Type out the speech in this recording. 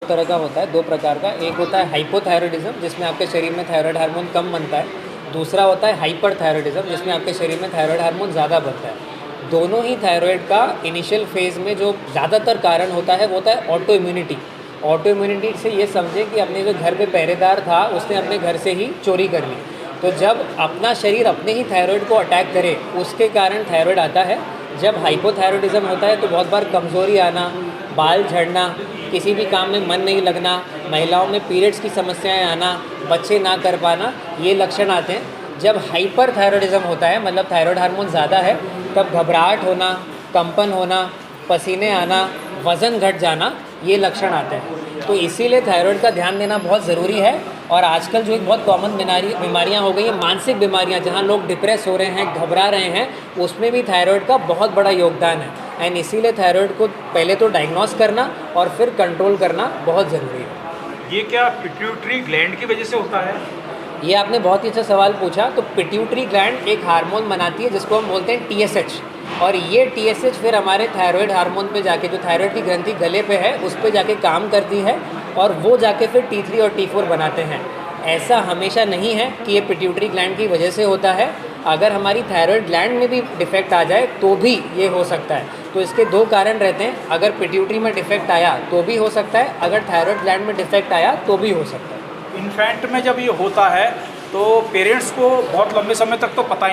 तरह का होता है, 2 प्रकार का। एक होता है हाइपोथायरॉयडिज्म, जिसमें आपके शरीर में थायराइड हार्मोन कम बनता है। दूसरा होता है हाइपरथायरॉयडिज्म, जिसमें आपके शरीर में थायराइड हार्मोन ज़्यादा बनता है। दोनों ही थायराइड का इनिशियल फेज़ में जो ज़्यादातर कारण होता है वो होता है ऑटो इम्यूनिटी। ऑटो इम्यूनिटी से ये समझें कि अपने जो घर पे पहरेदार था उसने अपने घर से ही चोरी कर ली। तो जब अपना शरीर अपने ही थायराइड को अटैक करे उसके कारण थायराइड आता है। जब हाइपोथायरॉयडिज्म होता है तो बहुत बार कमज़ोरी आना, बाल झड़ना, किसी भी काम में मन नहीं लगना, महिलाओं में पीरियड्स की समस्याएं आना, बच्चे ना कर पाना, ये लक्षण आते हैं। जब हाइपरथायरॉयडिज्म होता है मतलब थायराइड हार्मोन ज़्यादा है, तब घबराहट होना, कंपन होना, पसीने आना, वज़न घट जाना, ये लक्षण आते हैं। तो इसीलिए थायराइड का ध्यान देना बहुत ज़रूरी है। और आजकल जो एक बहुत कॉमन बीमारियाँ हो गई हैं, मानसिक बीमारियाँ, जहाँ लोग डिप्रेस हो रहे हैं, घबरा रहे हैं, उसमें भी थायराइड का बहुत बड़ा योगदान है। एंड इसीलिए थायराइड को पहले तो डायग्नोस करना और फिर कंट्रोल करना बहुत ज़रूरी है। ये क्या पिट्यूटरी ग्लैंड की वजह से होता है? ये आपने बहुत ही अच्छा सवाल पूछा। तो पिट्यूटरी ग्लैंड एक हार्मोन बनाती है जिसको हम बोलते हैं TSH, और ये TSH फिर हमारे थायराइड हार्मोन पे जाके, जो थायराइड की ग्रंथि गले पे है उस पे जाके काम करती है, और वो जाके फिर T3 और T4 बनाते हैं। ऐसा हमेशा नहीं है कि ये पिट्यूटरी ग्लैंड की वजह से होता है। अगर हमारी थायराइड ग्लैंड में भी डिफेक्ट आ जाए तो भी ये हो सकता है। तो इसके 2 कारण रहते हैं, अगर पिट्यूटरी में डिफेक्ट आया तो भी हो सकता है, अगर थायराइड ग्लैंड में डिफेक्ट आया तो भी हो सकता है। इन्फेंट में जब ये होता है तो पेरेंट्स को बहुत लंबे समय तक तो पता ही